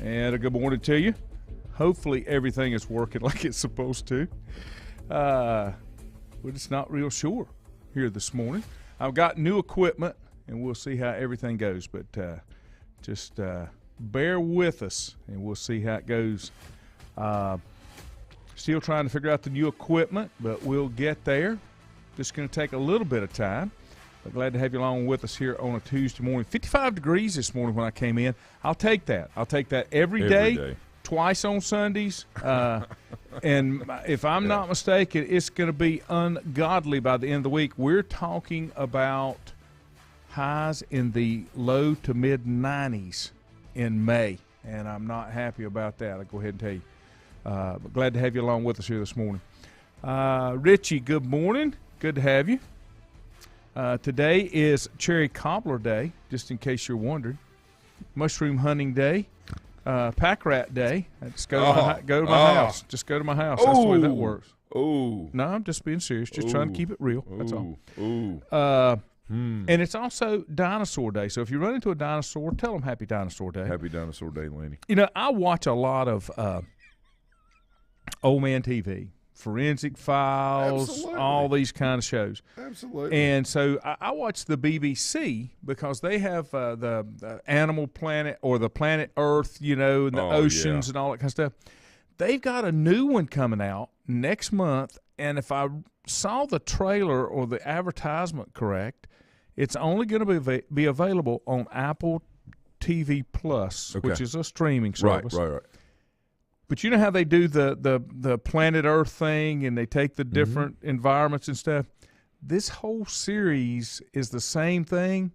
And a good morning to you. Hopefully everything is working like it's supposed to. We're just not real sure here this morning. I've got new equipment, and we'll see how everything goes. But just bear with us, and we'll see how it goes. Still trying to figure out the new equipment, but we'll get there. Just going to take a little bit of time. But glad to have you along with us here on a Tuesday morning. 55 degrees this morning when I came in. I'll take that. I'll take that every day. Twice on Sundays. And if I'm not mistaken, it's going to be ungodly by the end of the week. We're talking about highs in the low to mid-90s in May, and I'm not happy about that. I'll go ahead and tell you. But glad to have you along with us here this morning. Richie, good morning. Good to have you. Today is Cherry Cobbler Day, just in case you're wondering. Mushroom Hunting Day. Pack Rat Day. Just go to my house. Just go to my house. That's the way that works. No, I'm just being serious. Just trying to keep it real. That's all. And it's also Dinosaur Day. So if you run into a dinosaur, tell them Happy Dinosaur Day. Happy Dinosaur Day, Lenny. You know, I watch a lot of old man TV. Forensic Files, Absolutely. All these kind of shows. Absolutely. And so I watch the BBC because they have the Animal Planet or the Planet Earth, you know, and the oceans and all that kind of stuff. They've got a new one coming out next month, and if I saw the trailer or the advertisement correct, it's only going to be available on Apple TV Plus, which is a streaming service. Right. But you know how they do the planet Earth thing, and they take the different environments and stuff? This whole series is the same thing,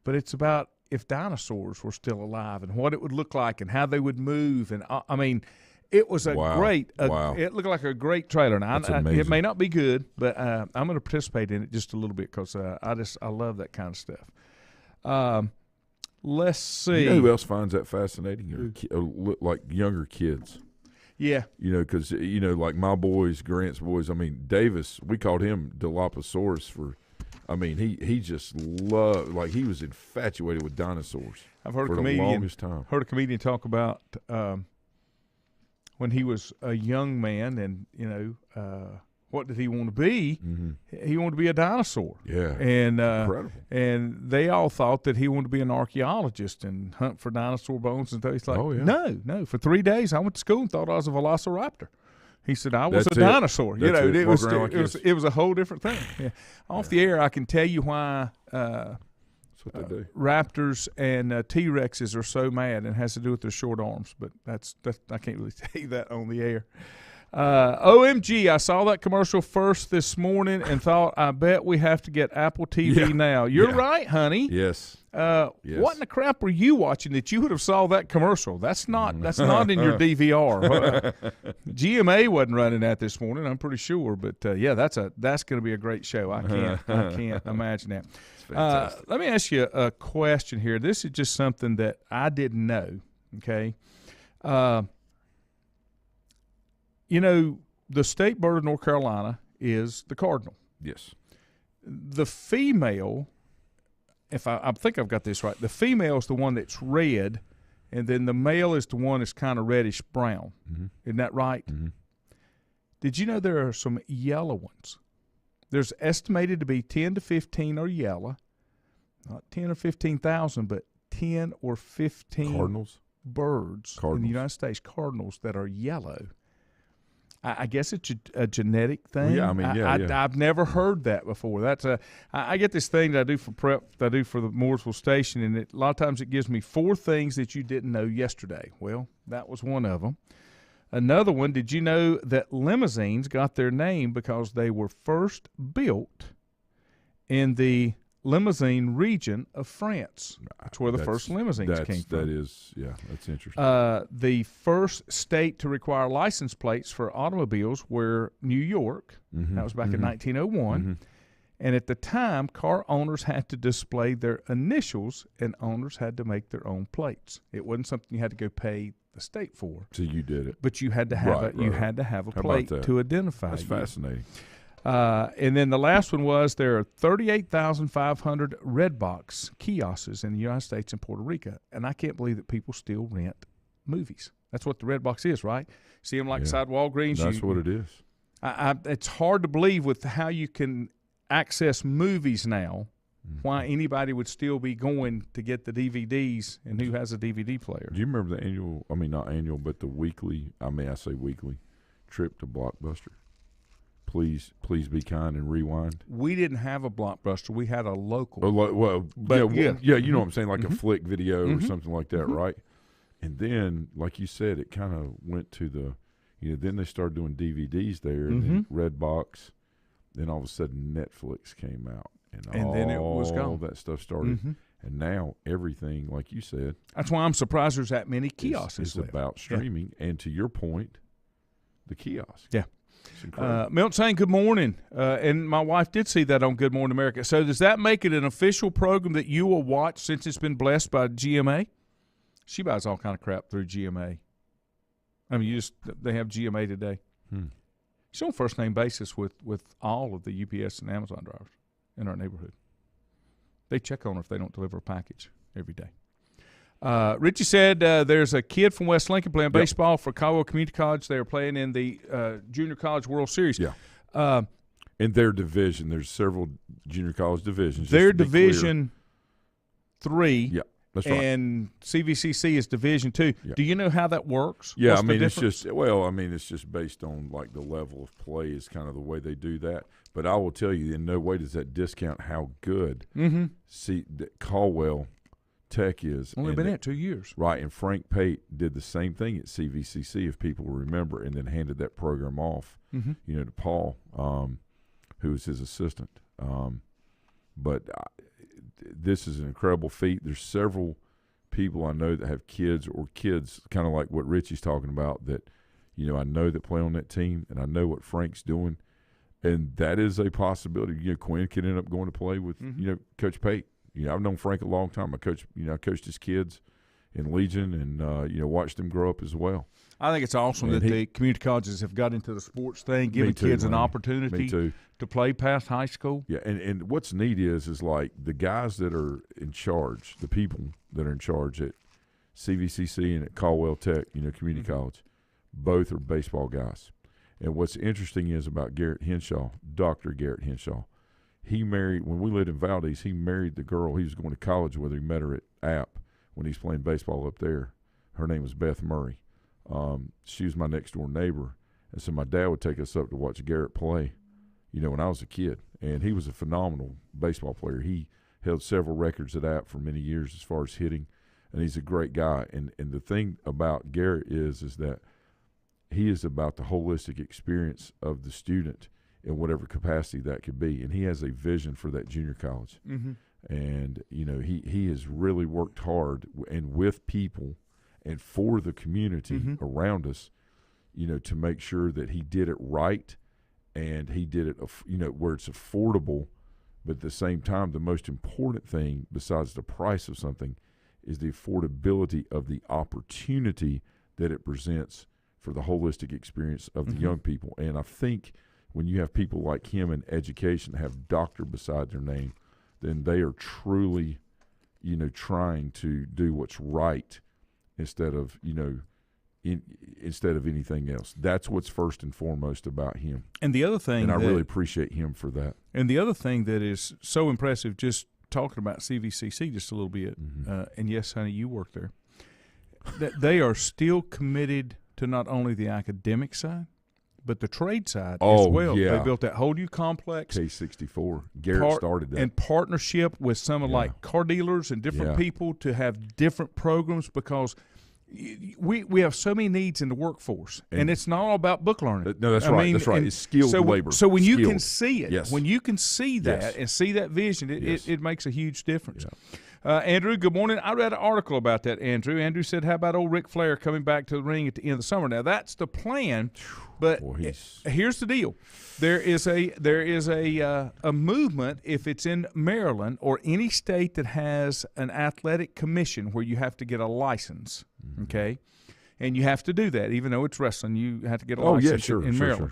but it's about if dinosaurs were still alive and what it would look like and how they would move. And I mean, it was a it looked like a great trailer. Now, it may not be good, but I'm going to participate in it just a little bit because I love that kind of stuff. Let's see. You know who else finds that fascinating? Like younger kids. Yeah. You know, because, you know, like my boys, Grant's boys, I mean, Davis, we called him Dilophosaurus he just loved, like he was infatuated with dinosaurs. I've heard for the longest time. Heard a comedian talk about when he was a young man and, you know, what did he want to be? He wanted to be a dinosaur. Yeah, and incredible. And they all thought that he wanted to be an archaeologist and hunt for dinosaur bones and things. He's like, no. For 3 days, I went to school and thought I was a velociraptor. He said I was a dinosaur. You know, it was a whole different thing. Yeah. Off the air, I can tell you why. That's what they do. Raptors and T-Rexes are so mad, and it has to do with their short arms. But that's I can't really tell you that on the air. OMG, I saw that commercial first this morning and thought, I bet we have to get Apple TV now. You're right, honey. Yes. What in the crap were you watching that you would have saw that commercial? That's not in your DVR. GMA wasn't running that this morning, I'm pretty sure. But that's going to be a great show. I can't imagine that. Let me ask you a question here. This is just something that I didn't know. Okay. You know, the state bird of North Carolina is the cardinal. Yes. The female, if I think I've got this right, the female is the one that's red, and then the male is the one that's kind of reddish brown. Isn't that right? Did you know there are some yellow ones? There's estimated to be 10 to 15 are yellow. Not 10 or 15,000, but 10 or 15 birds in the United States, cardinals, that are yellow. I guess it's a genetic thing. Well, yeah, I've never heard that before. That's I get this thing that I do for prep, that I do for the Mooresville station, and a lot of times it gives me 4 things that you didn't know yesterday. Well, that was one of them. Another one, did you know that limousines got their name because they were first built in the Limousin region of France? That's where the first limousines came from. That's interesting. The first state to require license plates for automobiles were New York. That was back in 1901. And at the time, car owners had to display their initials, and owners had to make their own plates. It wasn't something you had to go pay the state for. So you did it. But you had to have had to have a plate to identify. That's fascinating. And then the last one was there are 38,500 Redbox kiosks in the United States and Puerto Rico, and I can't believe that people still rent movies. That's what the Red Box is, right? See them like side Walgreens. That's what it is. It's hard to believe with how you can access movies now, why anybody would still be going to get the DVDs and who has a DVD player. Do you remember the annual, not annual, but the weekly, I say weekly, trip to Blockbuster? Please be kind and rewind. We didn't have a Blockbuster. We had a local. But you know what I'm saying, like a flick video or something like that, right? And then, like you said, it kind of went to the, then they started doing DVDs there, and then Redbox. Then all of a sudden Netflix came out, and then it was gone. All that stuff started. And now everything, like you said, that's why I'm surprised there's that many kiosks. It's about streaming, and to your point, the kiosk. Yeah. Milt saying good morning, and my wife did see that on Good Morning America. So does that make it an official program that you will watch since it's been blessed by GMA? She buys all kind of crap through GMA. I mean, they have GMA today. She's on first name basis with all of the UPS and Amazon drivers in our neighborhood. They check on her if they don't deliver a package every day. Richie said there's a kid from West Lincoln playing baseball for Caldwell Community College. They are playing in the Junior College World Series. Yeah. In their division, there's several junior college divisions. Their Division 3. Yeah. That's right. And CVCC is Division 2. Yeah. Do you know how that works? Yeah, What's it's just based on like the level of play is kind of the way they do that. But I will tell you, in no way does that discount how good Caldwell Tech is. Only been there 2 years. Right, and Frank Pate did the same thing at CVCC, if people remember, and then handed that program off, to Paul, who was his assistant. But this is an incredible feat. There's several people I know that have kids kind of like what Richie's talking about, that, I know that play on that team, and I know what Frank's doing, and that is a possibility. Quinn could end up going to play with, Coach Pate. I've known Frank a long time. I coached his kids in Legion and, watched them grow up as well. I think it's awesome that the community colleges have got into the sports thing, giving kids an opportunity to play past high school. Yeah, and what's neat is like the guys that are in charge, the people that are in charge at CVCC and at Caldwell Tech, community college, both are baseball guys. And what's interesting is about Garrett Henshaw, Dr. Garrett Henshaw. He married, when we lived in Valdez, he married the girl he was going to college with. He met her at App when he was playing baseball up there. Her name was Beth Murray. She was my next door neighbor. And so my dad would take us up to watch Garrett play, when I was a kid. And he was a phenomenal baseball player. He held several records at App for many years as far as hitting. And he's a great guy. And the thing about Garrett is that he is about the holistic experience of the student in whatever capacity that could be. And he has a vision for that junior college. And, he has really worked hard and with people and for the community around us, to make sure that he did it right, and he did it, where it's affordable. But at the same time, the most important thing besides the price of something is the affordability of the opportunity that it presents for the holistic experience of the young people. And I think when you have people like him in education have doctor beside their name, then they are truly, trying to do what's right instead of, instead of anything else. That's what's first and foremost about him. And the other thing, and I really appreciate him for that. And the other thing that is so impressive, just talking about CVCC just a little bit, and yes, honey, you work there, that they are still committed to not only the academic side, but the trade side as well. Yeah. They built that whole new complex. K64. Garrett started that. And partnership with some of like car dealers and different people to have different programs, because we have so many needs in the workforce, and it's not all about book learning. No, that's right. That's right. It's skilled labor. So when you can see it, when you can see that Yes. and see that vision, it makes a huge difference. Andrew, good morning. I read an article about that, Andrew. Andrew said, how about old Ric Flair coming back to the ring at the end of the summer? Now, that's the plan, but here's the deal. There is a movement, if it's in Maryland or any state that has an athletic commission where you have to get a license, okay? And you have to do that. Even though it's wrestling, you have to get a license in Maryland.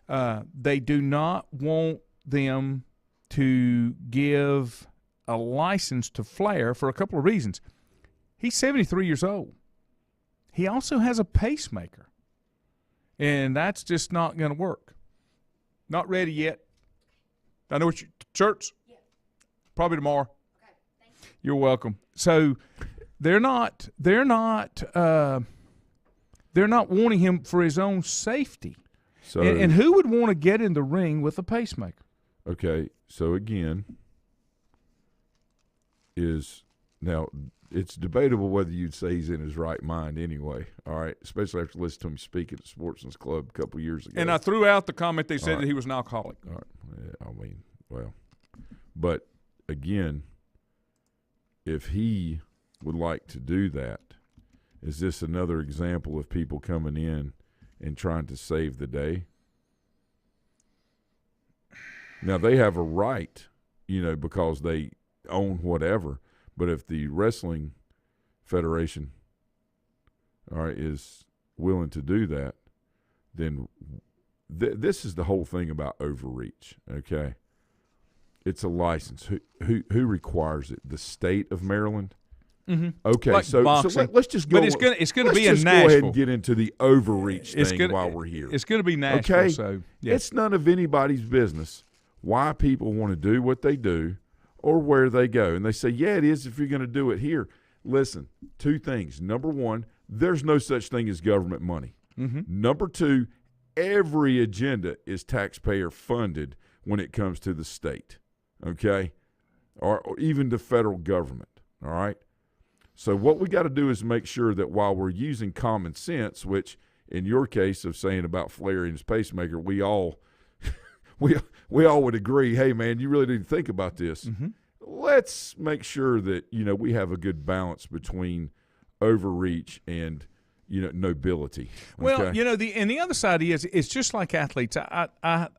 Sure. They do not want them to give a license to Flair for a couple of reasons. He's 73 years old. he also has a pacemaker, and that's just not going to work. Not ready yet. I know what shirts. Yeah. Probably tomorrow. Okay. Thank you. You're welcome. So they're not wanting him for his own safety. So and who would want to get in the ring with a pacemaker? Okay, so again, now it's debatable whether you'd say he's in his right mind anyway, all right, especially after listening to him speak at the Sportsman's Club a couple years ago. And I threw out the comment they said that he was an alcoholic. All right. Yeah, I mean, well, but again, if he would like to do that, is this another example of people coming in and trying to save the day? Now, they have a right, because they own whatever. But if the Wrestling Federation, is willing to do that, then this is the whole thing about overreach, okay? It's a license. Who requires it? The state of Maryland? Mm-hmm. Okay, like so let's just go. But it's going to be in Nashville. Go ahead and get into the overreach thing while we're here. It's going to be Nashville. Okay, so yeah. It's none of anybody's business why people want to do what they do or where they go. And they say, yeah, it is if you're going to do it here. Listen, two things. Number one, there's no such thing as government money. Mm-hmm. Number two, every agenda is taxpayer funded when it comes to the state, okay, or even the federal government, all right? So what we got to do is make sure that while we're using common sense, which in your case of saying about Flair and his pacemaker, we all we all would agree, hey, man, you really need to think about this. Mm-hmm. Let's make sure that, we have a good balance between overreach and, nobility. Okay? Well, the other side is it's just like athletes. I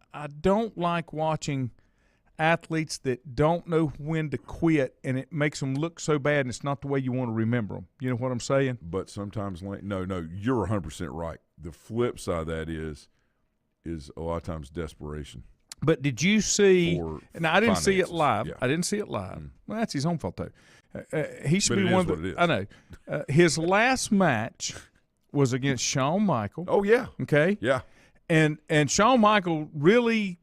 don't like watching athletes that don't know when to quit, and it makes them look so bad, and it's not the way you want to remember them. You know what I'm saying? But sometimes, no, you're 100% right. The flip side of that is a lot of times desperation. But did you see? Now I didn't see it live. Yeah. I didn't see it live. Well, that's his own fault though. He should be one of the. I know. His last match was against Shawn Michaels. Oh yeah. Okay. Yeah. And Shawn Michaels really,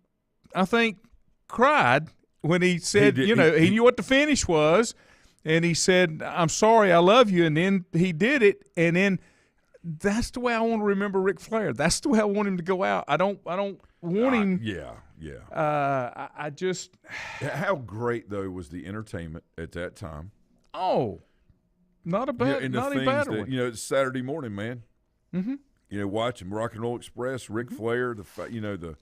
I think, cried when he said, he knew what the finish was, and he said, "I'm sorry, I love you," and then he did it, and then. That's the way I want to remember Ric Flair. That's the way I want him to go out. I don't want him. Yeah. I just. How great though was the entertainment at that time? Oh, not a bad one. It's Saturday morning, man. Mm-hmm. Watching Rock and Roll Express, Ric Flair, the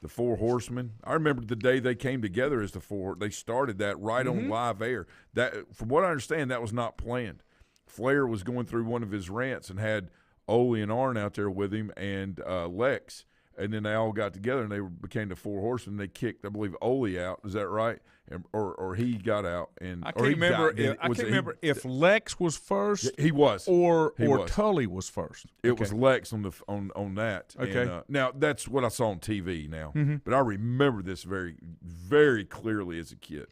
Four Horsemen. I remember the day they came together as the Four. They started that right on live air. That, from what I understand, that was not planned. Flair was going through one of his rants and had Ole and Arn out there with him and Lex, and then they all got together and they became the Four Horsemen. They kicked, I believe, Ole out. Is that right? Or he got out. And I can't remember if Lex was first. He was, or Tully was first. It was Lex on that. Okay. And, now that's what I saw on TV now, but I remember this very, very clearly as a kid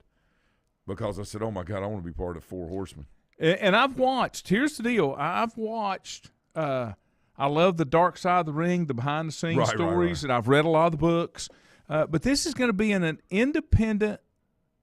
because I said, "Oh my God, I want to be part of the Four Horsemen." And I've watched. Here's the deal. I've watched. I love the dark side of the ring, the behind-the-scenes stories, and I've read a lot of the books. But this is going to be in an independent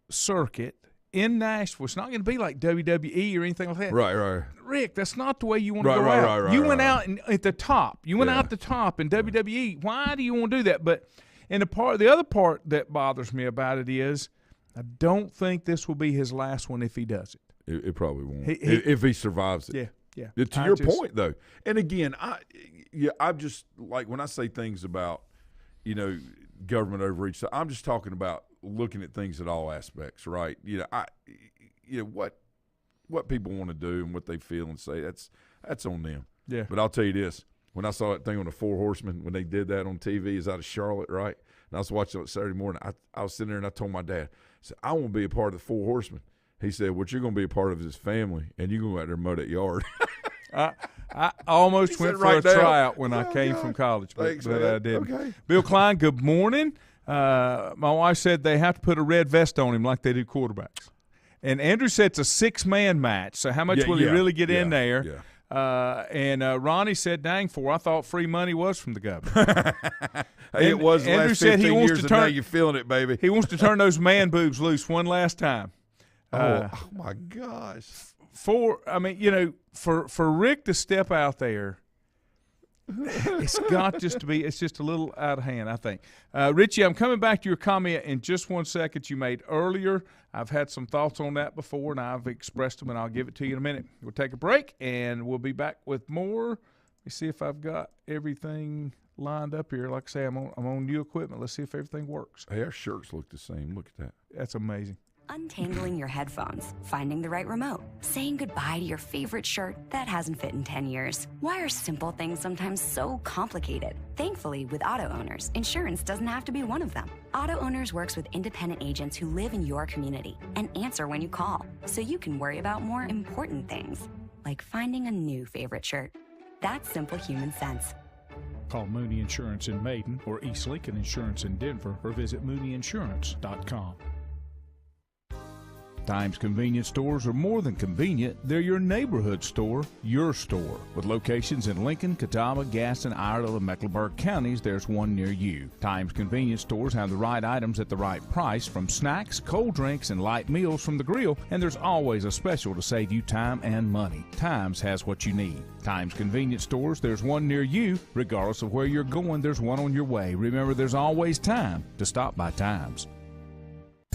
circuit in Nashville. It's not going to be like WWE or anything like that. Right. Rick, that's not the way you want to go out. You went out at the top. You went out the top in WWE. Why do you want to do that? But the other part that bothers me about it is I don't think this will be his last one if he does it. It probably won't if he survives it. Yeah. To your point, though, and again, I'm just like when I say things about, government overreach. I'm just talking about looking at things at all aspects, right? What people want to do and what they feel and say. That's on them. Yeah. But I'll tell you this: when I saw that thing on the Four Horsemen when they did that on TV, is out of Charlotte, right? And I was watching it Saturday morning. I was sitting there and I told my dad, I said, I want to be a part of the Four Horsemen. He said, what you're going to be a part of is his family, and you're going to go out there and mow that yard. I almost went for a tryout when I came from college, but I didn't. Okay. Bill Klein, good morning. My wife said they have to put a red vest on him like they do quarterbacks. And Andrew said it's a 6-man match, so how much will he really get in there? And Ronnie said, dang, I thought free money was from the government. Hey, it was the Andrew last said 15 he wants years, to and turn- now you're feeling it, baby. He wants to turn those man boobs loose one last time. Oh my gosh. For Rick to step out there, it's got just to be. It's just a little out of hand, I think. Richie, I'm coming back to your comment in just 1 second you made earlier. I've had some thoughts on that before, and I've expressed them, and I'll give it to you in a minute. We'll take a break, and we'll be back with more. Let me see if I've got everything lined up here. Like I say, I'm on new equipment. Let's see if everything works. Hey, our shirts look the same. Look at that. That's amazing. Untangling your headphones, finding the right remote, saying goodbye to your favorite shirt that hasn't fit in 10 years. Why are simple things sometimes so complicated? Thankfully, with auto owners, insurance doesn't have to be one of them. Auto Owners works with independent agents who live in your community and answer when you call, so you can worry about more important things, like finding a new favorite shirt. That's simple human sense. Call Mooney Insurance in Maiden or East Lincoln Insurance in Denver or visit MooneyInsurance.com. Times convenience stores are more than convenient. They're your neighborhood store, your store. With locations in Lincoln, Catawba, Gaston, Iredell, and Mecklenburg counties, there's one near you. Times convenience stores have the right items at the right price, from snacks, cold drinks, and light meals from the grill, and there's always a special to save you time and money. Times has what you need. Times convenience stores, there's one near you. Regardless of where you're going, there's one on your way. Remember, there's always time to stop by Times.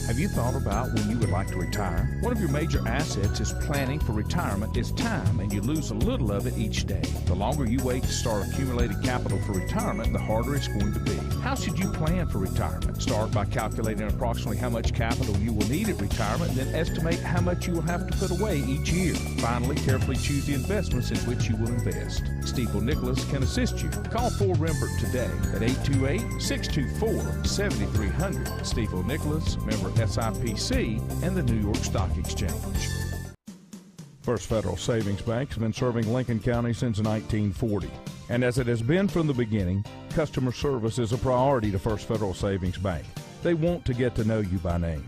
Have you thought about when you would like to retire? One of your major assets is planning for retirement is time, and you lose a little of it each day. The longer you wait to start accumulating capital for retirement, the harder it's going to be. How should you plan for retirement? Start by calculating approximately how much capital you will need at retirement, and then estimate how much you will have to put away each year. Finally, carefully choose the investments in which you will invest. Stiefel Nicholas can assist you. Call Ford Rembert today at 828-624-7300. Stiefel Nicholas, member SIPC, and the New York Stock Exchange. First Federal Savings Bank has been serving Lincoln County since 1940. And as it has been from the beginning, customer service is a priority to First Federal Savings Bank. They want to get to know you by name.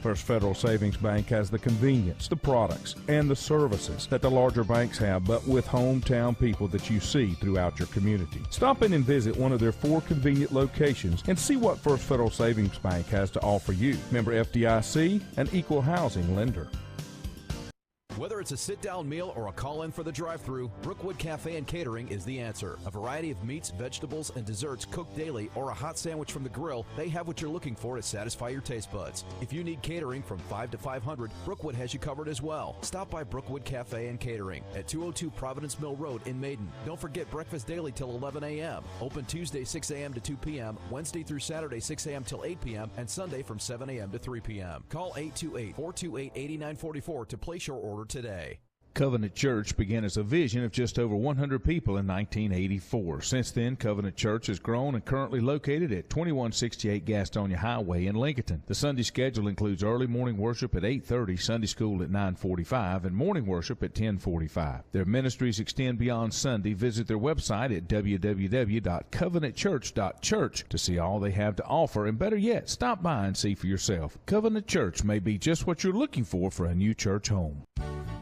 First Federal Savings Bank has the convenience, the products, and the services that the larger banks have, but with hometown people that you see throughout your community. Stop in and visit one of their 4 convenient locations and see what First Federal Savings Bank has to offer you. Member FDIC, an equal housing lender. Whether it's a sit-down meal or a call-in for the drive-thru, Brookwood Cafe and Catering is the answer. A variety of meats, vegetables, and desserts cooked daily, or a hot sandwich from the grill, they have what you're looking for to satisfy your taste buds. If you need catering from 5 to 500, Brookwood has you covered as well. Stop by Brookwood Cafe and Catering at 202 Providence Mill Road in Maiden. Don't forget breakfast daily till 11 a.m. Open Tuesday 6 a.m. to 2 p.m., Wednesday through Saturday 6 a.m. till 8 p.m., and Sunday from 7 a.m. to 3 p.m. Call 828-428-8944 to place your order today. Covenant Church began as a vision of just over 100 people in 1984. Since then, Covenant Church has grown and currently located at 2168 Gastonia Highway in Lincoln. The Sunday schedule includes early morning worship at 8:30, Sunday school at 9:45, and morning worship at 10:45. Their ministries extend beyond Sunday. Visit their website at www.covenantchurch.church to see all they have to offer, and better yet, stop by and see for yourself. Covenant Church may be just what you're looking for a new church home.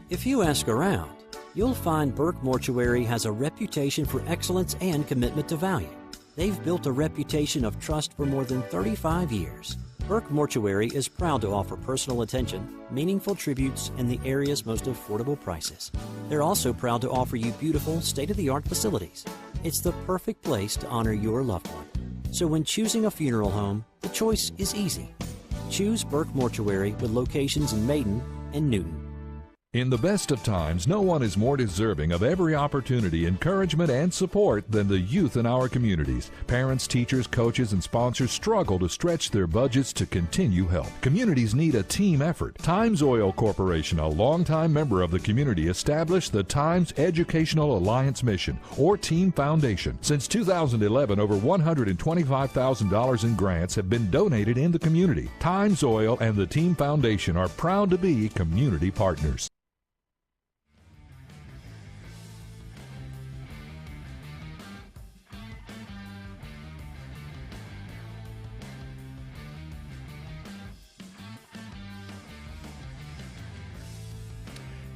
If you ask around, you'll find Burke Mortuary has a reputation for excellence and commitment to value. They've built a reputation of trust for more than 35 years. Burke Mortuary is proud to offer personal attention, meaningful tributes, and the area's most affordable prices. They're also proud to offer you beautiful, state-of-the-art facilities. It's the perfect place to honor your loved one. So when choosing a funeral home, the choice is easy. Choose Burke Mortuary with locations in Maiden and Newton. In the best of times, no one is more deserving of every opportunity, encouragement, and support than the youth in our communities. Parents, teachers, coaches, and sponsors struggle to stretch their budgets to continue help. Communities need a team effort. Times Oil Corporation, a longtime member of the community, established the Times Educational Alliance Mission, or Team Foundation. Since 2011, over $125,000 in grants have been donated in the community. Times Oil and the Team Foundation are proud to be community partners.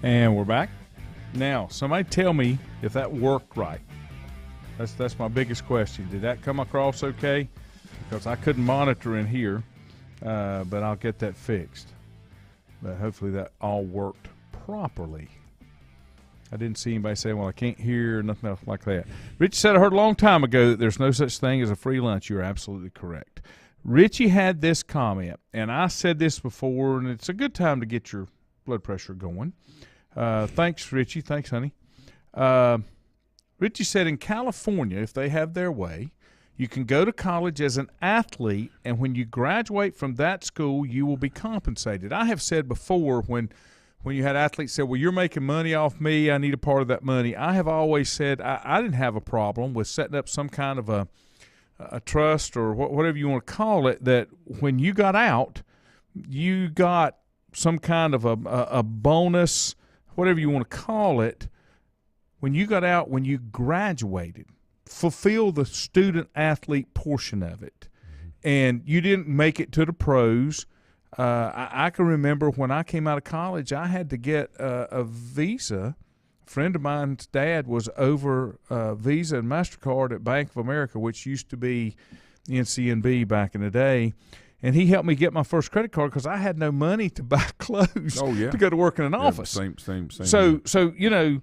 And we're back. Now, somebody tell me if that worked right. That's my biggest question. Did that come across okay? Because I couldn't monitor in here, but I'll get that fixed. But hopefully that all worked properly. I didn't see anybody say, well, I can't hear, nothing else like that. Richie said, I heard a long time ago that there's no such thing as a free lunch. You're absolutely correct. Richie had this comment, and I said this before, and it's a good time to get your blood pressure going. Thanks, Richie. Thanks, honey. Richie said in California, if they have their way, you can go to college as an athlete, and when you graduate from that school, you will be compensated. I have said before when you had athletes say, well, you're making money off me, I need a part of that money. I have always said I didn't have a problem with setting up some kind of a trust or whatever you want to call it, that when you got out, you got some kind of a bonus, whatever you want to call it, when you got out, when you graduated. Fulfill the student-athlete portion of it. And you didn't make it to the pros. I can remember when I came out of college, I had to get a Visa. A friend of mine's dad was over Visa and MasterCard at Bank of America, which used to be NCNB back in the day. And he helped me get my first credit card because I had no money to buy clothes to go to work in an office. Same. So you know,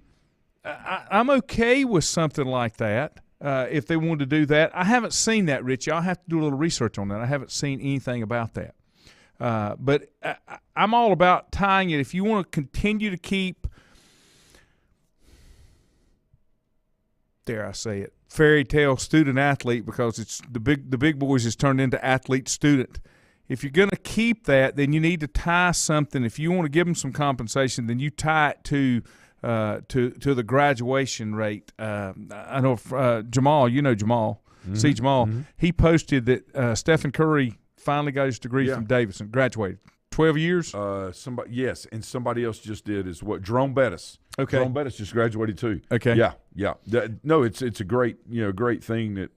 I'm okay with something like that. If they wanted to do that. I haven't seen that, Richie. I'll have to do a little research on that. I haven't seen anything about that. But I'm all about tying it. If you want to continue to keep, dare I say it, fairy tale student athlete, because it's the big boys has turned into athlete student. If you're going to keep that, then you need to tie something. If you want to give them some compensation, then you tie it to the graduation rate. I know Jamal, Jamal, see Jamal, he posted that Stephen Curry finally got his degree from Davidson, graduated. 12 years? Somebody else just did is what Jerome Bettis. Okay. Jerome Bettis just graduated too. Okay. Yeah. It's a great thing that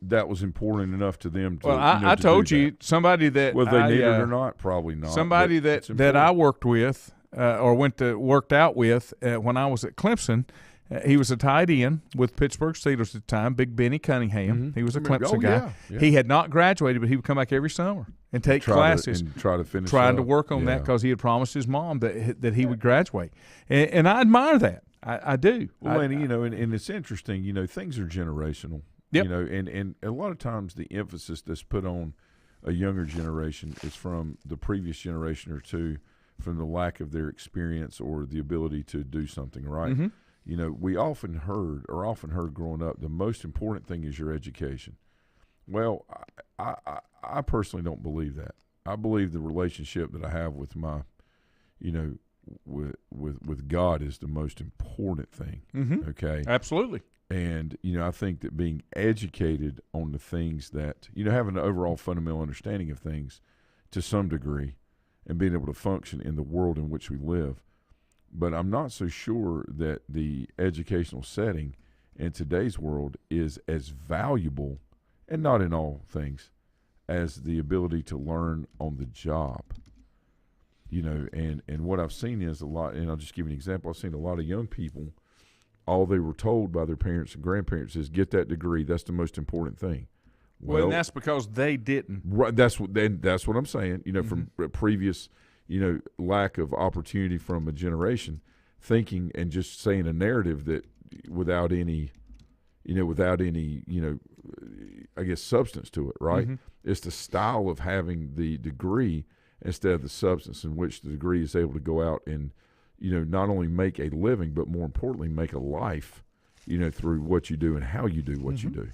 that was important enough to them to. Well, I told you somebody that whether they need it or not, probably not. Somebody that I worked with or worked out with when I was at Clemson. He was a tight end with Pittsburgh Steelers at the time, Big Benny Cunningham. He was a Clemson guy. Yeah. He had not graduated, but he would come back every summer and take classes and try to finish trying to work on that because he had promised his mom that he would graduate. And I admire that. I do. Well, and it's interesting. Things are generational. Yep. And a lot of times the emphasis that's put on a younger generation is from the previous generation or two, from the lack of their experience or the ability to do something right. Mm-hmm. We often heard growing up, the most important thing is your education. Well, I personally don't believe that. I believe the relationship that I have with my, with God is the most important thing. Mm-hmm. Okay. Absolutely. And, I think that being educated on the things that, having an overall fundamental understanding of things to some degree and being able to function in the world in which we live. But I'm not so sure that the educational setting in today's world is as valuable, and not in all things, as the ability to learn on the job. And what I've seen is a lot, and I'll just give you an example. I've seen a lot of young people, all they were told by their parents and grandparents is get that degree. That's the most important thing. Well, and that's because they didn't. Right. That's what I'm saying. From previous, lack of opportunity from a generation, thinking and just saying a narrative that without any, I guess substance to it. Right. Mm-hmm. It's the style of having the degree instead of the substance in which the degree is able to go out and, not only make a living, but more importantly, make a life, through what you do and how you do what you do.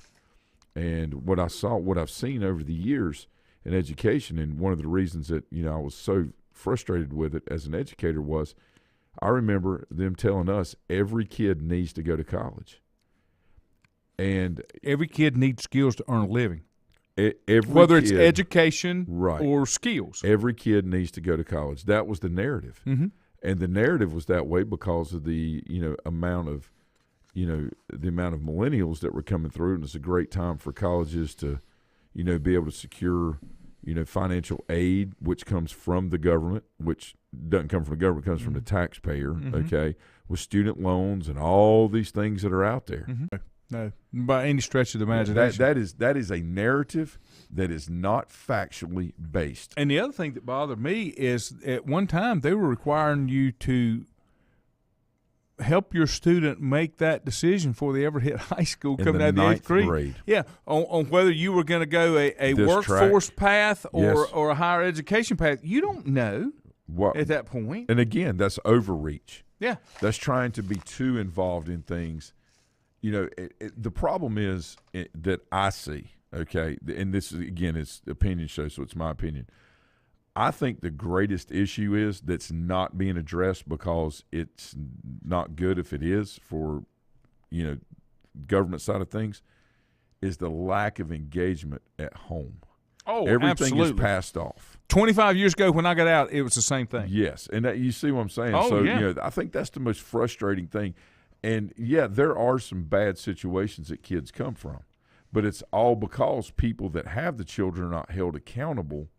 And what I've seen over the years in education, and one of the reasons that, I was so frustrated with it as an educator was I remember them telling us every kid needs to go to college. And every kid needs skills to earn a living. Whether it's education right. or skills. Every kid needs to go to college. That was the narrative. Mm-hmm. And the narrative was that way because of the, amount of millennials that were coming through, and it's a great time for colleges to, be able to secure, financial aid, which comes from the government, which doesn't come from the government, comes from the taxpayer, okay, with student loans and all these things that are out there. No, by any stretch of the imagination. That is a narrative that is not factually based. And the other thing that bothered me is at one time they were requiring you to help your student make that decision before they ever hit high school In coming the out of the ninth 8th grade. Yeah, on whether you were going to go a This workforce path Yes. or a higher education path. You don't know at that point. And again, that's overreach. Yeah. That's trying to be too involved in things. The problem is that I see, okay, and this is, again, it's opinion show, so it's my opinion. I think the greatest issue is that's not being addressed because it's not good if it is for, government side of things, is the lack of engagement at home. Oh, Everything absolutely. is passed off. 25 years ago when I got out, it was the same thing. Yes, and you see what I'm saying? Oh, so, yeah. I think that's the most frustrating thing. And, yeah, there are some bad situations that kids come from, but it's all because people that have the children are not held accountable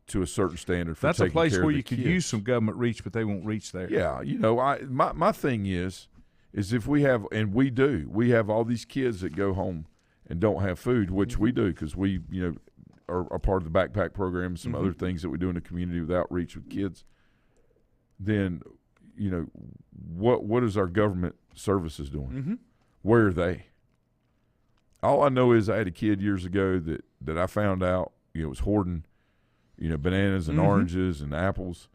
to a certain standard for That's a taking place care of where the you could kids. use some government reach, but they won't reach there. Yeah, my thing is if we have, and we have all these kids that go home and don't have food, which we do because we, are part of the backpack program, some other things that we do in the community with outreach with kids, then, what is our government services doing? Where are they? All I know is I had a kid years ago that I found out, was hoarding, bananas and oranges and apples,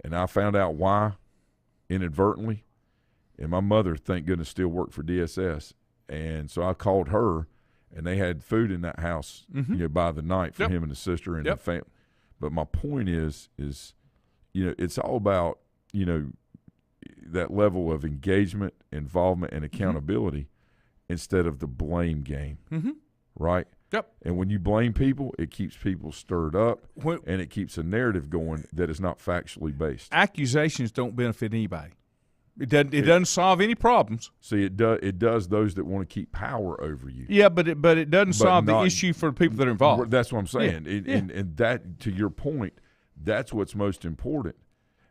and I found out why inadvertently. And my mother, thank goodness, still worked for DSS, and so I called her, and they had food in that house, by the night for him and his sister and the family. But my point is, it's all about, that level of engagement, involvement, and accountability instead of the blame game, right? Yep. And when you blame people, it keeps people stirred up, When- and it keeps a narrative going that is not factually based. Accusations don't benefit anybody. It doesn't solve any problems. See, it does those that want to keep power over you. Yeah, but it doesn't solve the not- issue for the people that are involved. That's what I'm saying. Yeah. And that, to your point, that's what's most important.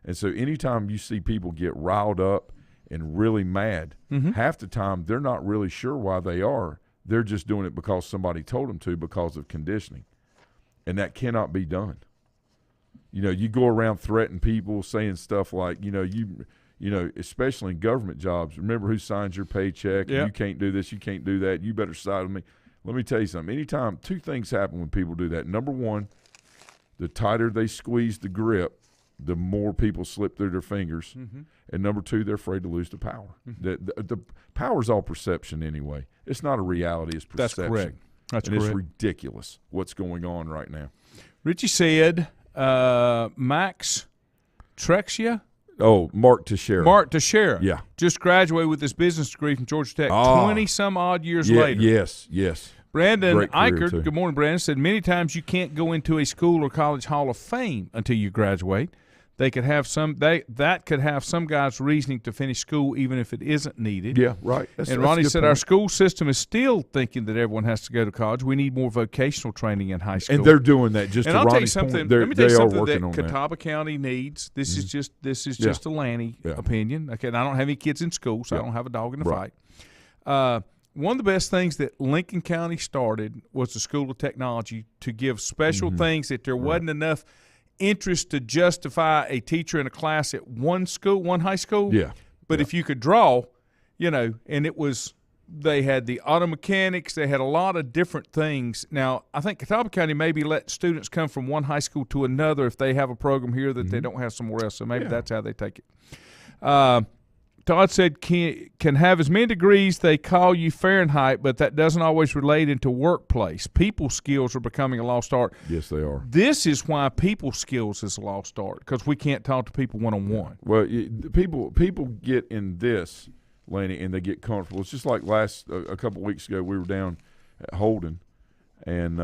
And so anytime you see people get riled up and really mad, half the time they're not really sure why they are. They're just doing it because somebody told them to because of conditioning. And that cannot be done. You go around threatening people, saying stuff like, especially in government jobs, remember who signs your paycheck, and you can't do this, you can't do that, you better side with me. Let me tell you something. Anytime, two things happen when people do that. Number one, the tighter they squeeze the grip, the more people slip through their fingers. And number two, they're afraid to lose the power. The power's all perception anyway. It's not a reality, it's perception. That's correct. That's and correct. It's ridiculous what's going on right now. Richie said Max Trexia. Oh, Mark Teixeira. Mark Teixeira. Yeah. Just graduated with his business degree from Georgia Tech 20-some-odd years Yeah, later. Yes. Brandon Great career, Eichert, too. good morning, Brandon, said many times you can't go into a school or college hall of fame until you graduate. They could have that could have some guys reasoning to finish school even if it isn't needed. Yeah, right. That's And a Ronnie good said point. our school system is still thinking that everyone has to go to college. We need more vocational training in high school. And they're doing that. Just and to I'll tell you Ronnie's something. point, they're- Let me tell you they are something working that on that. Catawba County needs. This is just Yeah. a Lanny Yeah. opinion. Okay, and I don't have any kids in school, so I Yeah. don't have a dog in the Right. fight. One of the best things that Lincoln County started was the School of Technology to give special things that there wasn't enough interest to justify a teacher in a class at one high school. Yeah. But if you could draw, and it was they had the auto mechanics, they had a lot of different things. Now, I think Catawba County maybe let students come from one high school to another if they have a program here that they don't have somewhere else. So maybe that's how they take it. Todd said can have as many degrees they call you Fahrenheit, but that doesn't always relate into workplace. People skills are becoming a lost art. Yes, they are. This is why people skills is a lost art, because we can't talk to people one-on-one. Well, people get in this, Lanny, and they get comfortable. It's just like a couple of weeks ago we were down at Holden, and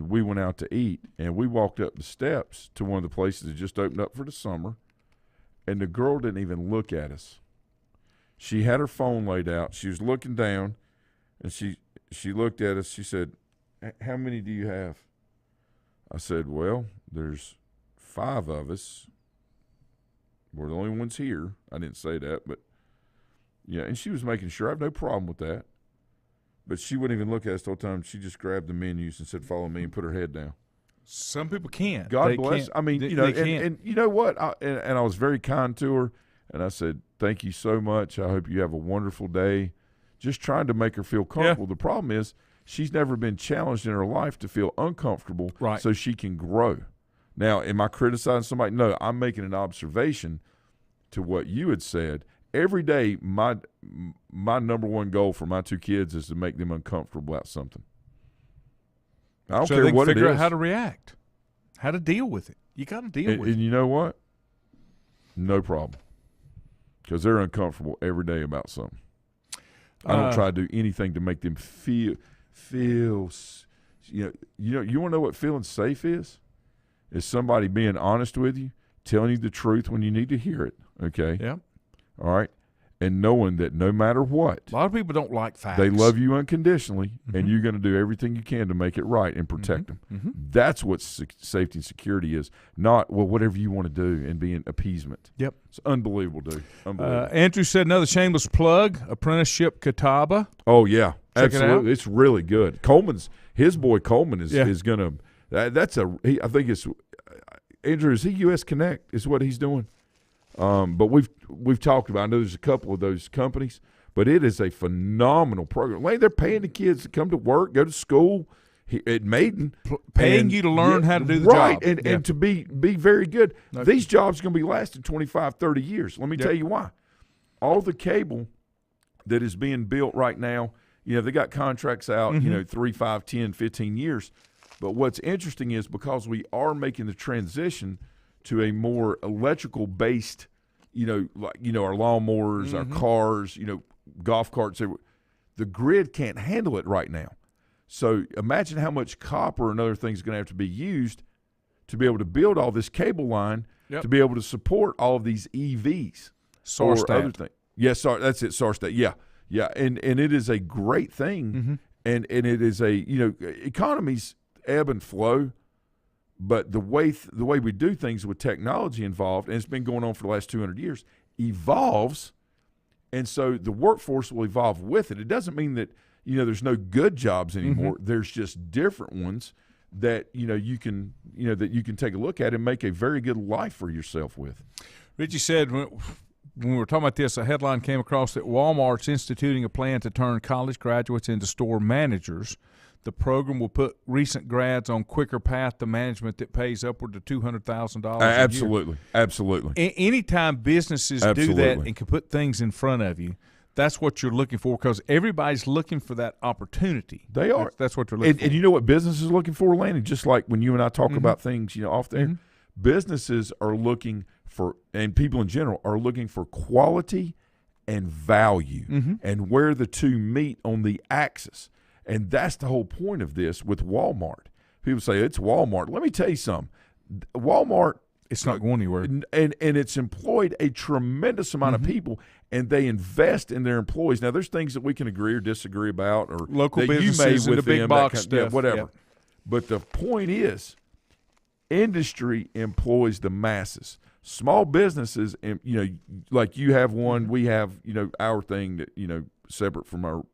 we went out to eat, and we walked up the steps to one of the places that just opened up for the summer, and the girl didn't even look at us. She had her phone laid out. She was looking down, and she looked at us. She said, how many do you have? I said, well, there's 5 of us. We're the only ones here. I didn't say that, but yeah. And she was making sure. I have no problem with that. But she wouldn't even look at us the whole time. She just grabbed the menus and said, follow me, and put her head down. Some people can't. God they bless. Can't. I mean, and you know what? I was very kind to her, and I said, thank you so much. I hope you have a wonderful day. Just trying to make her feel comfortable. Yeah. The problem is she's never been challenged in her life to feel uncomfortable so she can grow. Now, am I criticizing somebody? No, I'm making an observation to what you had said. Every day, my number one goal for my 2 kids is to make them uncomfortable about something. I don't care what it is. Figure out how to react, how to deal with it. You got to deal with it. And you know what? No problem, because they're uncomfortable every day about something. I don't try to do anything to make them feel. You want to know what feeling safe is? Is somebody being honest with you, telling you the truth when you need to hear it. Okay. Yeah. All right. And knowing that no matter what, a lot of people don't like facts. They love you unconditionally, and you're going to do everything you can to make it right and protect them. Mm-hmm. That's what safety and security is. Not, well, whatever you want to do and be an appeasement. Yep. It's unbelievable, dude. Unbelievable. Andrew said another shameless plug, Apprenticeship Catawba. Oh, yeah. Check absolutely. It's really good. His boy Coleman is going to I think it's Andrew, is he U.S. Connect is what he's doing? But we've talked about, I know there's a couple of those companies, but it is a phenomenal program. They're paying the kids to come to work, go to school at Maiden. Paying you to learn how to do the job. Right, and to be very good. Okay. These jobs are going to be lasting 25, 30 years. Let me tell you why. All the cable that is being built right now, they got contracts out, 3, 5, 10, 15 years. But what's interesting is because we are making the transition to a more electrical-based, our lawnmowers, our cars, golf carts, the grid can't handle it right now. So imagine how much copper and other things are going to have to be used to be able to build all this cable line to be able to support all of these EVs or other things. Yes, that's it, Sarstat. Yeah, and it is a great thing, and it is economies ebb and flow. But the way we do things with technology involved, and it's been going on for the last 200 years, evolves, and so the workforce will evolve with it. It doesn't mean that there's no good jobs anymore. There's just different ones that you can take a look at and make a very good life for yourself with. Richie said when we were talking about this, a headline came across that Walmart's instituting a plan to turn college graduates into store managers. The program will put recent grads on quicker path to management that pays upward to $200,000 Absolutely. Absolutely. Anytime businesses do that and can put things in front of you, that's what you're looking for, because everybody's looking for that opportunity. They are. That's what they're looking for. And you know what business is looking for, Lanny? Just like when you and I talk about things, off there, businesses are looking for, and people in general are looking for quality and value and where the two meet on the axis. And that's the whole point of this with Walmart. People say, it's Walmart. Let me tell you something. Walmart, it's not going anywhere. And it's employed a tremendous amount of people, and they invest in their employees. Now, there's things that we can agree or disagree about, or local that businesses you may and the big box stuff. Whatever. Yep. But the point is, industry employs the masses. Small businesses, like you have one, we have, our thing that, separate from our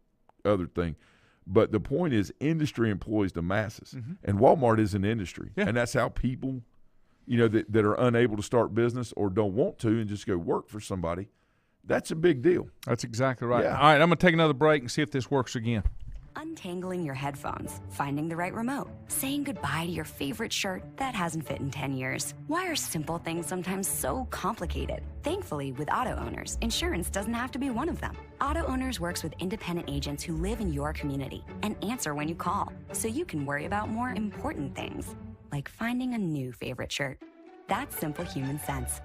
other thing. But the point is, industry employs the masses, and Walmart is an industry, and that's how people, that are unable to start business or don't want to and just go work for somebody. That's a big deal. That's exactly right. Yeah. All right, I'm going to take another break and see if this works again. Untangling your headphones, finding the right remote, saying goodbye to your favorite shirt that hasn't fit in 10 years. Why are simple things sometimes so complicated? Thankfully, with auto owners, insurance doesn't have to be one of them. Auto Owners works with independent agents who live in your community and answer when you call, so you can worry about more important things, like finding a new favorite shirt. That's simple human sense.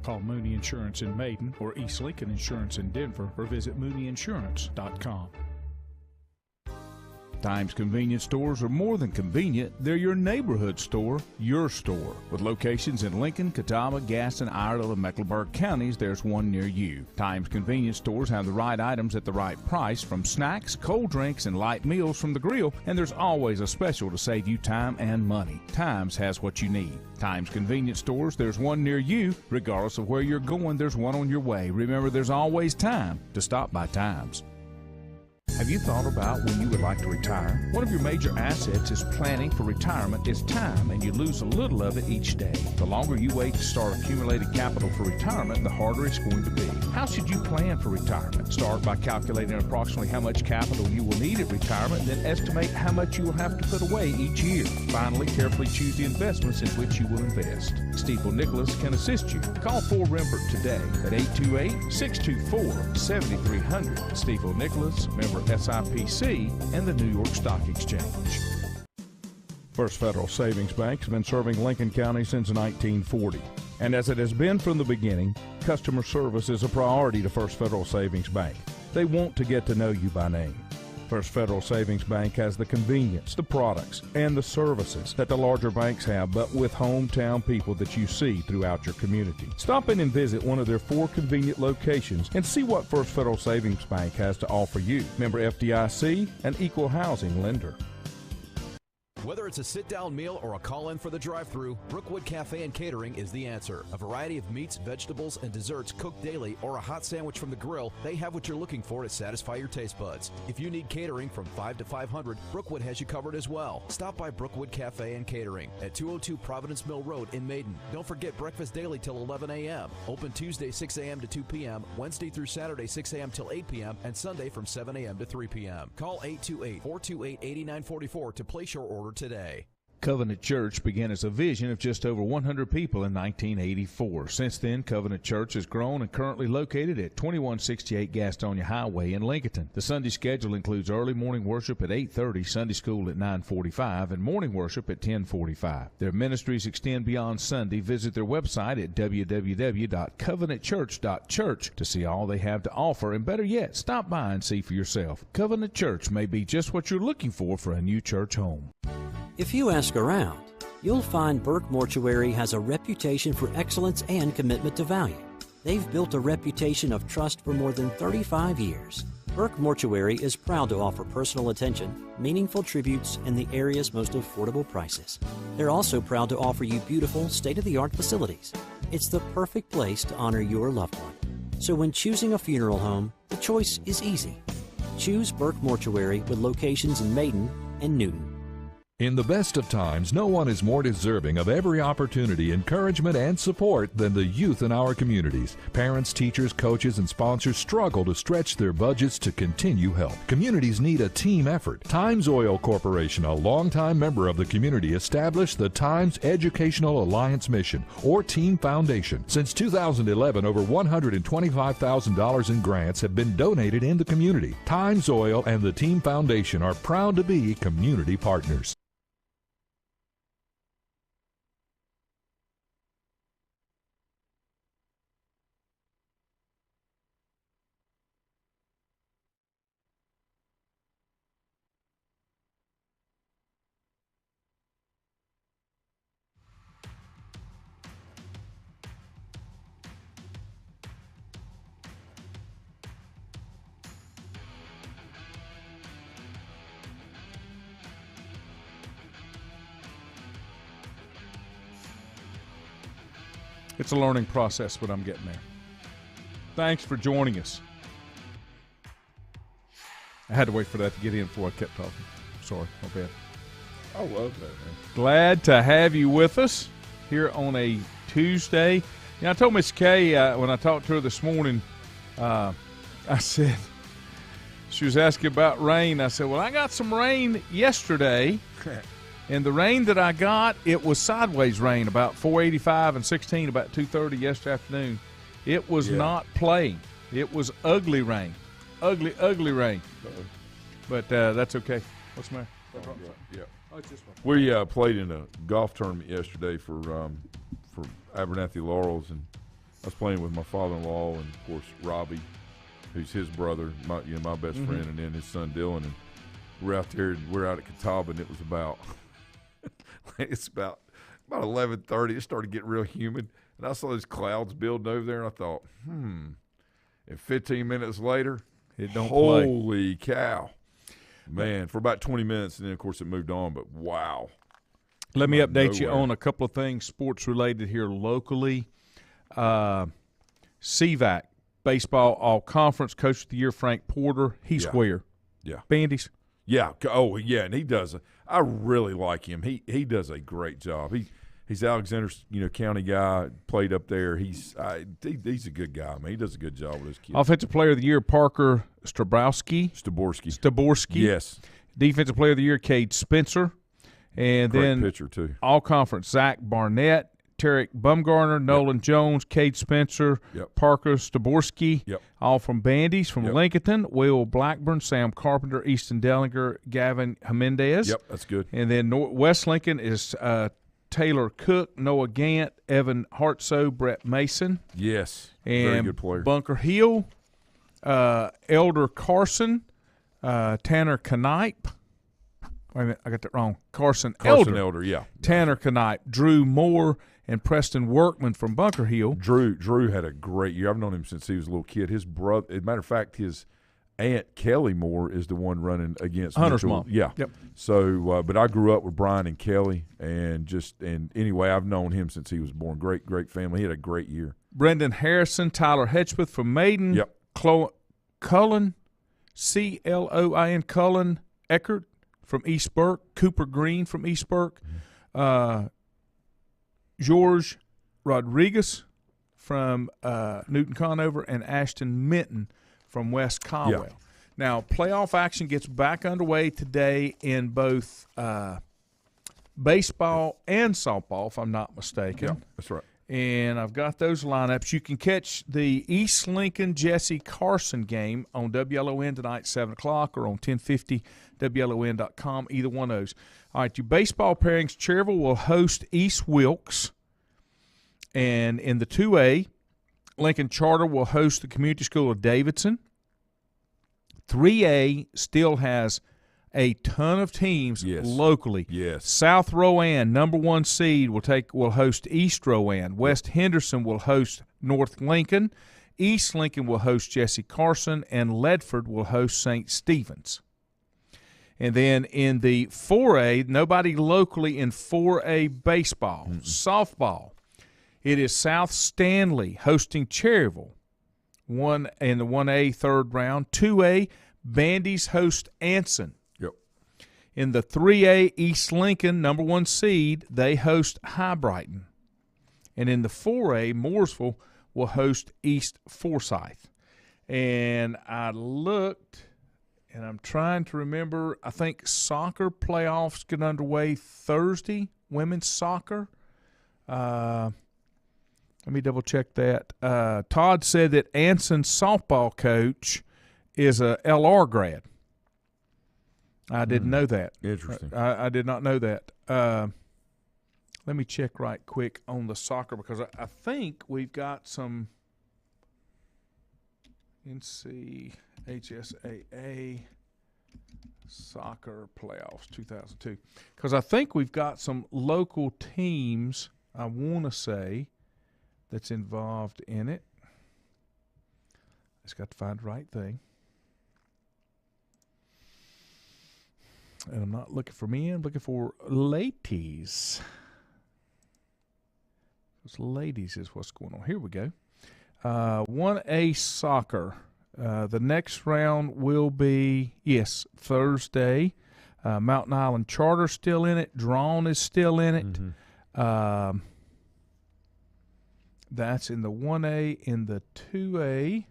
Call Mooney Insurance in Maiden or East Lincoln Insurance in Denver, or visit mooneyinsurance.com. Times convenience stores are more than convenient. They're your neighborhood store, your store. With locations in Lincoln, Catawba, Gaston, Iredell, and Mecklenburg counties, there's one near you. Times convenience stores have the right items at the right price, from snacks, cold drinks, and light meals from the grill, and there's always a special to save you time and money. Times has what you need. Times convenience stores, there's one near you. Regardless of where you're going, there's one on your way. Remember, there's always time to stop by Times. Have you thought about when you would like to retire? One of your major assets is planning for retirement is time, and you lose a little of it each day. The longer you wait to start accumulating capital for retirement, the harder it's going to be. How should you plan for retirement? Start by calculating approximately how much capital you will need at retirement, then estimate how much you will have to put away each year. Finally, carefully choose the investments in which you will invest. Stifel Nicholas can assist you. Call 4 Rembert today at 828-624-7300. Stifel Nicholas, member SIPC, and the New York Stock Exchange. First Federal Savings Bank has been serving Lincoln County since 1940. And as it has been from the beginning, customer service is a priority to First Federal Savings Bank. They want to get to know you by name. First Federal Savings Bank has the convenience, the products, and the services that the larger banks have, but with hometown people that you see throughout your community. Stop in and visit one of their 4 convenient locations and see what First Federal Savings Bank has to offer you. Member FDIC, an equal housing lender. Whether it's a sit-down meal or a call-in for the drive-thru, Brookwood Cafe and Catering is the answer. A variety of meats, vegetables, and desserts cooked daily, or a hot sandwich from the grill, they have what you're looking for to satisfy your taste buds. If you need catering from 5 to 500, Brookwood has you covered as well. Stop by Brookwood Cafe and Catering at 202 Providence Mill Road in Maiden. Don't forget breakfast daily till 11 a.m. Open Tuesday 6 a.m. to 2 p.m., Wednesday through Saturday 6 a.m. till 8 p.m., and Sunday from 7 a.m. to 3 p.m. Call 828-428-8944 to place your order today. Covenant Church began as a vision of just over 100 people in 1984. Since then, Covenant Church has grown and currently located at 2168 Gastonia Highway in Lincoln. The Sunday schedule includes early morning worship at 8:30, Sunday school at 9:45, and morning worship at 10:45. Their ministries extend beyond Sunday. Visit their website at www.covenantchurch.church to see all they have to offer, and better yet, stop by and see for yourself. Covenant Church may be just what you're looking for a new church home. If you ask around, you'll find Burke Mortuary has a reputation for excellence and commitment to value. They've built a reputation of trust for more than 35 years. Burke Mortuary is proud to offer personal attention, meaningful tributes, and the area's most affordable prices. They're also proud to offer you beautiful, state-of-the-art facilities. It's the perfect place to honor your loved one. So when choosing a funeral home, the choice is easy. Choose Burke Mortuary with locations in Maiden and Newton. In the best of times, no one is more deserving of every opportunity, encouragement, and support than the youth in our communities. Parents, teachers, coaches, and sponsors struggle to stretch their budgets to continue help. Communities need a team effort. Times Oil Corporation, a longtime member of the community, established the Times Educational Alliance Mission, or Team Foundation. Since 2011, over $125,000 in grants have been donated in the community. Times Oil and the Team Foundation are proud to be community partners. It's a learning process, but I'm getting there. Thanks for joining us. I had to wait for that to get in before I kept talking. Sorry, my bad. I love that, man. Glad to have you with us here on a Tuesday. I told Miss Kay when I talked to her this morning, I said, she was asking about rain. I said, well, I got some rain yesterday. And the rain that I got, it was sideways rain, about 485 and 16, about 2:30 yesterday afternoon. It was not playing. It was ugly rain. Ugly, ugly rain. But that's okay. What's the matter? Yeah. Oh, it's just one. We played in a golf tournament yesterday for Abernathy Laurels, and I was playing with my father-in-law and, of course, Robbie, who's his brother, my best friend, and then his son Dylan. And we're out there, and we're out at Catawba, and it was about it's about 11:30. It started getting real humid, and I saw those clouds building over there, and I thought, And 15 minutes later, It don't holy cow, man! For about 20 minutes, and then of course it moved on. But wow. Let me Out of update you nowhere. on a couple of things sports related here locally. CVAC baseball all conference coach of the year Frank Porter. He's Yeah. where? Yeah. Bandy's. Yeah. Oh, yeah, and he does. I really like him. He does a great job. He's Alexander's county guy. Played up there. He's a good guy. Man, he does a good job with his kids. Offensive player of the year Parker Staborski. Yes. Defensive player of the year Cade Spencer. And Great then pitcher too. all conference Zach Barnett, Tarek Bumgarner, Nolan Jones, Cade Spencer, Yep. Parker Staborski, Yep. all from Bandy's. From Yep. Lincoln, Will Blackburn, Sam Carpenter, Easton Dellinger, Gavin Jimenez. Yep, that's good. And then West Lincoln is Taylor Cook, Noah Gant, Evan Hartsoe, Brett Mason. Yes. And Very good player. Bunker Hill, Elder Carson, Tanner Knipe. Wait a minute, I got that wrong. Carson Elder, yeah. Tanner Knipe, Drew Moore, and Preston Workman from Bunker Hill. Drew had a great year. I've known him since he was a little kid. His brother, as a matter of fact, his aunt Kelly Moore is the one running against Hunter's Mitchell. mom. Yeah. Yep. So, but I grew up with Brian and Kelly, and anyway, I've known him since he was born. Great family. He had a great year. Brendan Harrison, Tyler Hedgepeth from Maiden. Yep. Cullen, Cloin, Cullen Eckert from East Burke. Cooper Green from East Burke. George Rodriguez from Newton Conover, and Ashton Minton from West Caldwell. Yeah. Now, playoff action gets back underway today in both baseball and softball, if I'm not mistaken. Yeah, that's right. And I've got those lineups. You can catch the East Lincoln Jesse Carson game on WLON tonight, 7 o'clock, or on 1050 WLON.com, either one of those. All right, your baseball pairings, Cherville will host East Wilkes. And in the 2A, Lincoln Charter will host the Community School of Davidson. 3A still has a ton of teams locally. Yes. South Rowan, number 1 seed, will host East Rowan. West Henderson will host North Lincoln. East Lincoln will host Jesse Carson, and Ledford will host St. Stephen's. And then in the 4A, nobody locally in 4A baseball. Softball, it is South Stanley hosting Cherryville in the 1A third round. 2A, Bandy's host Anson. Yep. In the 3A, East Lincoln, number 1 seed, they host High Brighton. And in the 4A, Mooresville will host East Forsyth. And I looked, and I'm trying to remember, I think soccer playoffs get underway Thursday, women's soccer. Let me double-check that. Todd said that Anson's softball coach is a LR grad. I didn't know that. Interesting. I did not know that. Let me check right quick on the soccer, because I think we've got some NCHSAA soccer playoffs 2002. Because I think we've got some local teams, I want to say, that's involved in it. Just got to find the right thing. And I'm not looking for men, I'm looking for ladies. Those ladies is what's going on. Here we go. 1A soccer. The next round will be, Thursday. Mountain Island Charter still in it. Drawn is still in it. That's in the 1A. In the 2A,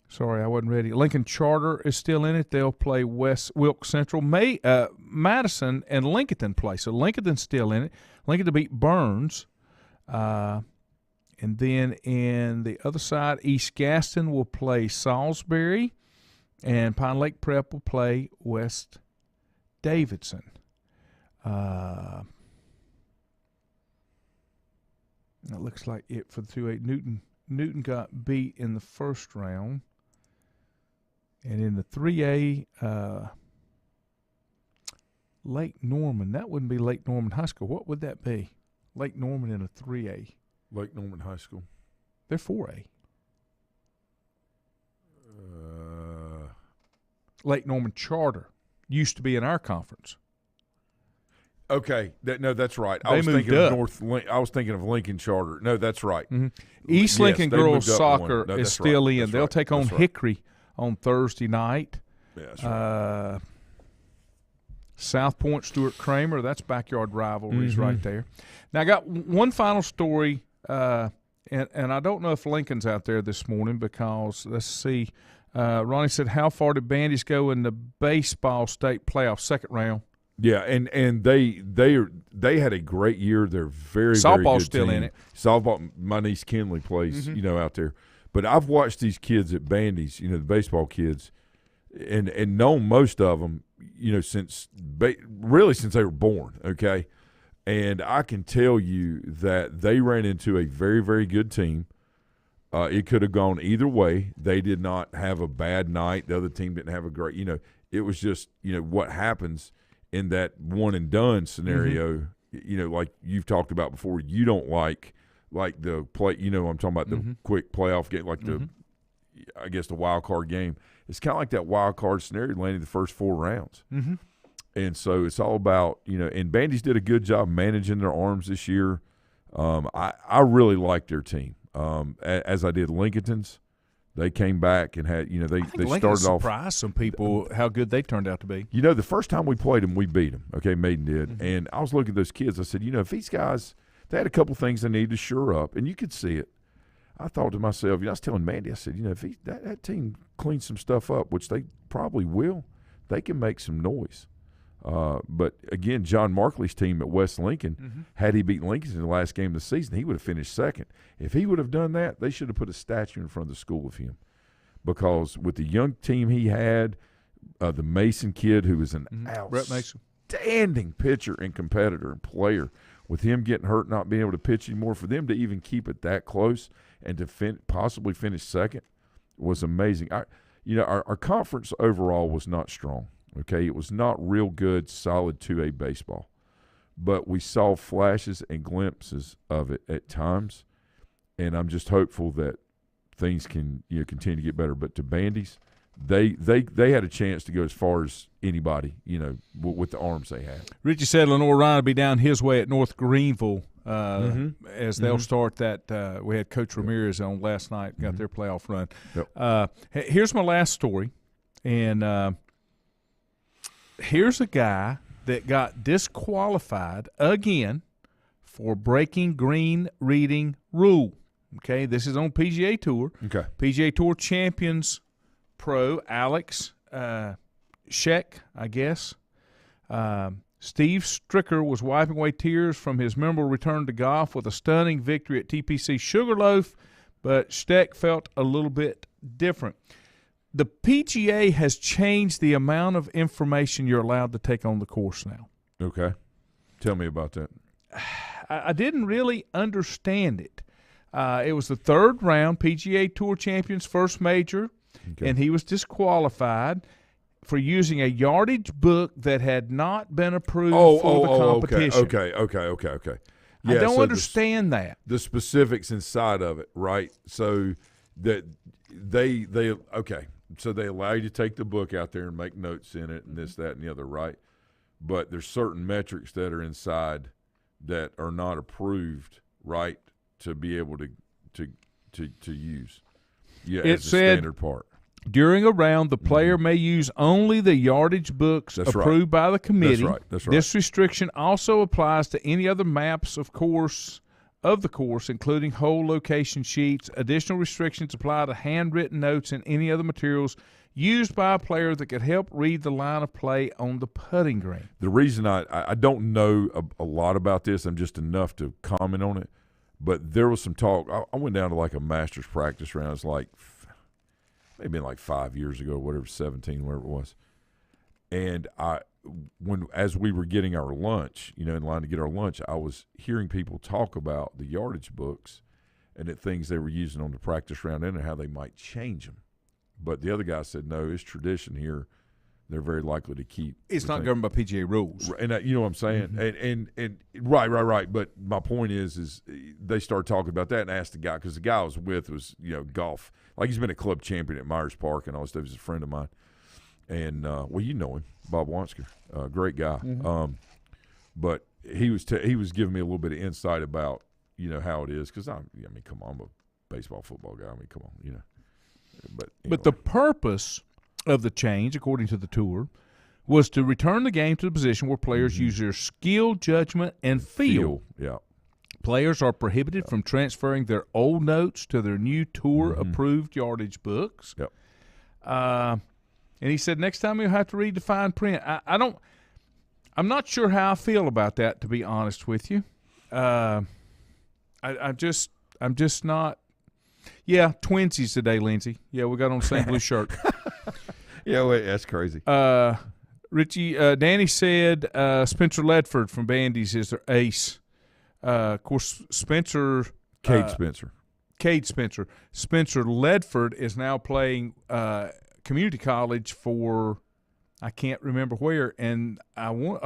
sorry, I wasn't ready. Lincoln Charter is still in it. They'll play West Wilkes Central. Madison and Lincoln play. So Lincoln's still in it. Lincoln to beat Burns. And then in the other side, East Gaston will play Salisbury. And Pine Lake Prep will play West Davidson. That looks like it for the 2A. Newton got beat in the first round. And in the 3A, Lake Norman, that wouldn't be Lake Norman High School. What would that be? Lake Norman in a 3A. Lake Norman High School. They're 4A. Lake Norman Charter used to be in our conference. Okay, that's right. They moved up. I was thinking of Lincoln Charter. No, that's right. Mm-hmm. East Lincoln girls soccer No, is still right. in. That's They'll right. take on That's right. Hickory on Thursday night. Yeah, that's right. South Point, Stuart Kramer, that's backyard rivalries Mm-hmm. right there. Now, I got one final story, and I don't know if Lincoln's out there this morning because, let's see, Ronnie said, how far did Bandy's go in the baseball state playoff second round? Yeah, and they had a great year. They're very, Softball's very good still team. in it. Softball, my niece Kinley plays, out there. But I've watched these kids at Bandy's, the baseball kids, and known most of them, since they were born, okay? And I can tell you that they ran into a very, very good team. It could have gone either way. They did not have a bad night. The other team didn't have a great, it was just, what happens in that one and done scenario, like you've talked about before, you don't like the play, I'm talking about the quick playoff game, like the wild card game. It's kind of like that wild card scenario landing the first 4 rounds. Mm-hmm. And so it's all about, and Bandy's did a good job managing their arms this year. I really like their team, as I did Lincolnton's. They came back and had, they started off. Surprised some people how good they turned out to be. The first time we played them, we beat them. Okay, Maiden did. Mm-hmm. And I was looking at those kids. I said, if these guys, they had a couple things they needed to shore up, and you could see it. I thought to myself, I was telling Mandy, I said, if that team cleans some stuff up, which they probably will, they can make some noise. But, again, John Markley's team at West Lincoln, had he beat Lincoln in the last game of the season, he would have finished second. If he would have done that, they should have put a statue in front of the school of him. Because with the young team he had, the Mason kid, who was an outstanding pitcher and competitor and player, with him getting hurt, not being able to pitch anymore, for them to even keep it that close and to possibly finish second was amazing. Our conference overall was not strong. Okay, it was not real good, solid 2A baseball. But we saw flashes and glimpses of it at times, and I'm just hopeful that things can continue to get better. But to Bandy's, they had a chance to go as far as anybody, with the arms they had. Richie said Lenore Ryan will be down his way at North Greenville as they'll start that. We had Coach Ramirez on last night, got their playoff run. Yep. Here's my last story, and here's a guy that got disqualified again for breaking green reading rule. Okay, this is on PGA Tour. Okay. PGA Tour Champions Pro Alex Sheck, I guess. Steve Stricker was wiping away tears from his memorable return to golf with a stunning victory at TPC Sugarloaf, but Steck felt a little bit different. The PGA has changed the amount of information you're allowed to take on the course now. Okay. Tell me about that. I didn't really understand it. It was the third round, PGA Tour Champions first major, and he was disqualified for using a yardage book that had not been approved for the competition. Okay. Yeah, I don't understand that. The specifics inside of it, right? So that they okay. So they allow you to take the book out there and make notes in it and this, that, and the other, right? But there's certain metrics that are inside that are not approved, right, to be able to use. Yeah, it as a said, standard part. During a round, the player may use only the yardage books approved by the committee. That's right. This restriction also applies to any other maps of the course, including hole location sheets. Additional restrictions apply to handwritten notes and any other materials used by a player that could help read the line of play on the putting green. The reason I don't know a lot about this, I'm just enough to comment on it, but there was some talk. I went down to like a master's practice round. It's like maybe like 5 years ago, whatever, 17, whatever it was. And as we were getting our lunch, in line to get our lunch, I was hearing people talk about the yardage books and the things they were using on the practice round and how they might change them. But the other guy said, no, it's tradition here. They're very likely to keep. It's not governed by PGA rules. And you know what I'm saying? Mm-hmm. And right. But my point is they started talking about that and asked the guy, because the guy I was with was, golf. Like, he's been a club champion at Myers Park and all this stuff. He's a friend of mine. And, well, you know him, Bob Wansker, great guy. Mm-hmm. But he was giving me a little bit of insight about, how it is. Because, come on, I'm a baseball, football guy. Come on, But anyway. But the purpose of the change, according to the tour, was to return the game to the position where players use their skill, judgment, and feel. Yeah. Players are prohibited from transferring their old notes to their new tour-approved yardage books. Yep. And he said next time you'll have to read the fine print. I'm not sure how I feel about that, to be honest with you. I'm just not. Yeah, twinsies today, Lindsay. Yeah, we got on the same blue shirt. Yeah, wait, that's crazy. Richie, Danny said Spencer Ledford from Bandy's is their ace. Of course, Spencer. Cade Spencer. Spencer Ledford is now playing community college for, I can't remember where, and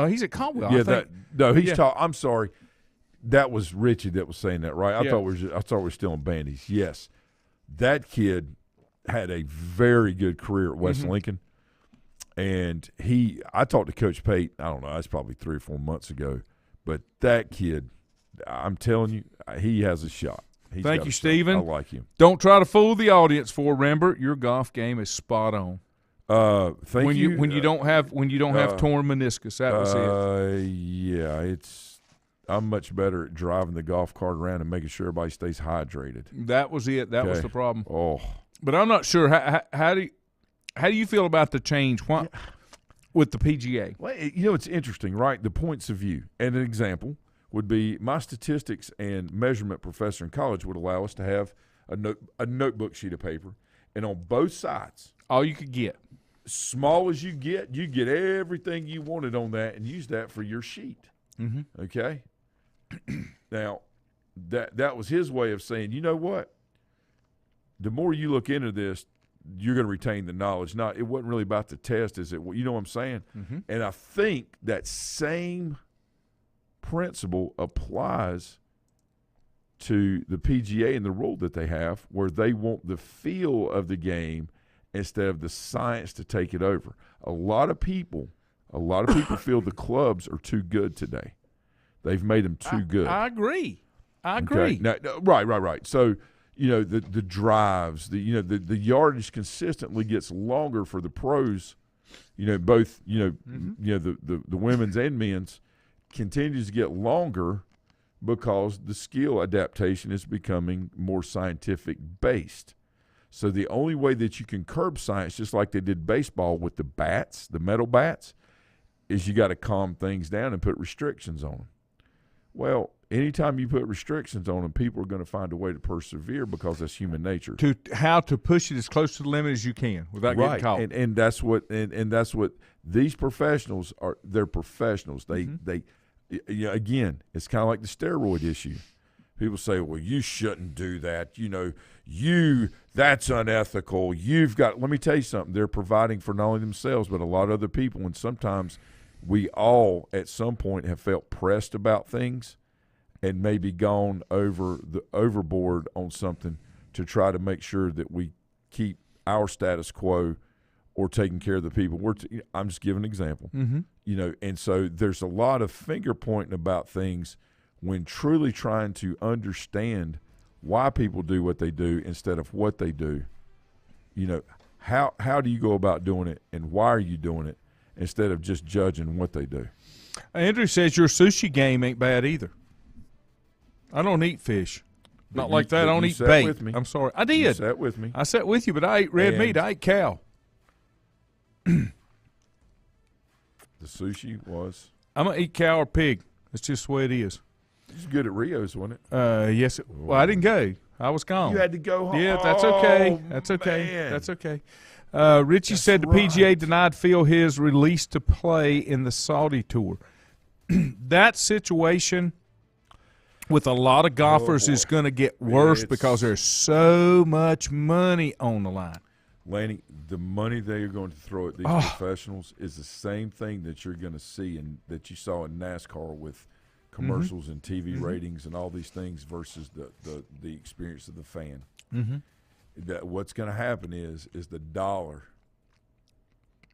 he's at Caldwell. Yeah, I think. I'm sorry. That was Richie that was saying that, right? I thought we were still in Bandy's. Yes, that kid had a very good career at West Lincoln, and I talked to Coach Pate. I don't know, that's probably 3 or 4 months ago, but that kid, I'm telling you, he has a shot. Thank you, Stephen. I like him. Don't try to fool the audience. Remember, your golf game is spot on. Thank you. When you don't have torn meniscus, that was it. Yeah, I'm much better at driving the golf cart around and making sure everybody stays hydrated. That was it. That was the problem. Oh, but I'm not sure. How do you feel about the change with the PGA? Well, it's interesting, right? The points of view. And an example would be my statistics and measurement professor in college would allow us to have a notebook sheet of paper, and on both sides, all you could get, small as you get everything you wanted on that and use that for your sheet. Mm-hmm. Okay. Now, that was his way of saying, you know what? The more you look into this, you're going to retain the knowledge. It wasn't really about the test, is it? You know what I'm saying? Mm-hmm. And I think that same principle applies to the PGA and the rule that they have, where they want the feel of the game instead of the science to take it over. A lot of people feel the clubs are too good today. They've made them too good. I agree. Okay? Now, right. So, the drives, the yardage consistently gets longer for the pros. Both, the women's and men's continues to get longer because the skill adaptation is becoming more scientific based. So the only way that you can curb science, just like they did baseball with the bats, the metal bats, is you got to calm things down and put restrictions on them. Well, anytime you put restrictions on them, people are going to find a way to persevere because that's human nature. How to push it as close to the limit as you can without getting caught. And that's what these professionals are. They're professionals. They again, it's kind of like the steroid issue. People say, well, you shouldn't do that. That's unethical. Let me tell you something. They're providing for not only themselves, but a lot of other people. And sometimes we all, at some point, have felt pressed about things and maybe gone overboard on something to try to make sure that we keep our status quo or taking care of the people. I'm just giving an example. Mm-hmm. And so there's a lot of finger pointing about things when truly trying to understand why people do what they do instead of what they do. How do you go about doing it, and why are you doing it, instead of just judging what they do? Andrew says your sushi game ain't bad either. I don't eat fish. Not like that. I don't eat bait. With me. I'm sorry. I did. You sat with me. I sat with you, but I ate red meat. I ate cow. The sushi was? I'm going to eat cow or pig. That's just the way it is. It was good at Rio's, wasn't it? Yes. Well, I didn't go. I was gone. You had to go home. Yeah, that's okay. Oh, that's okay. Man. That's okay. Richie said the PGA denied Phil his release to play in the Saudi tour. That situation with a lot of golfers is going to get worse because there's so much money on the line. Lanny, the money they are going to throw at these professionals is the same thing that you're going to see and that you saw in NASCAR with commercials and TV ratings and all these things versus the experience of the fan. That what's going to happen is the dollar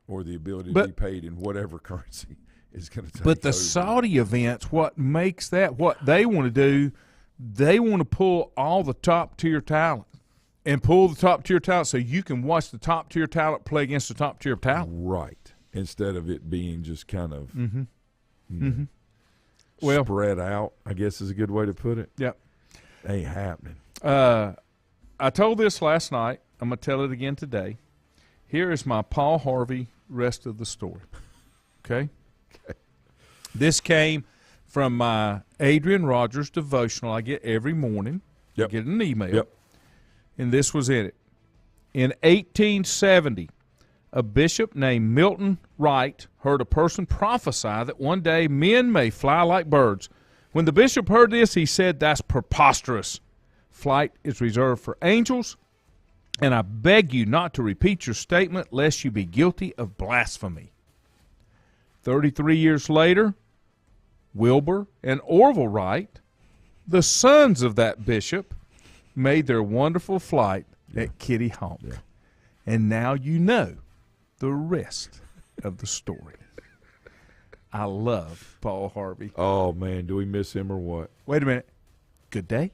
or the ability to be paid in whatever currency is going to take But the over. Saudi events, what makes that, what they want to do, they want to pull all the top-tier talent and pull the top-tier talent so you can watch the top-tier talent play against the top-tier talent. Right. Instead of it being just kind of Well, spread out, I guess is a good way to put it. Yep. Ain't happening. I told this last night. I'm going to tell it again today. Here is my Paul Harvey rest of the story. Okay? This came from my Adrian Rogers devotional I get every morning. Yep. I get an email. Yep. And this was in it. In 1870, a bishop named Milton Wright heard a person prophesy that one day men may fly like birds. When the bishop heard this, he said, "That's preposterous. Flight is reserved for angels, and I beg you not to repeat your statement lest you be guilty of blasphemy." 33 years later, Wilbur and Orville Wright, the sons of that bishop, made their wonderful flight at Kitty Hawk. Yeah. And now you know the rest of the story. I love Paul Harvey. Oh, man, do we miss him or what? Wait a minute. Good day.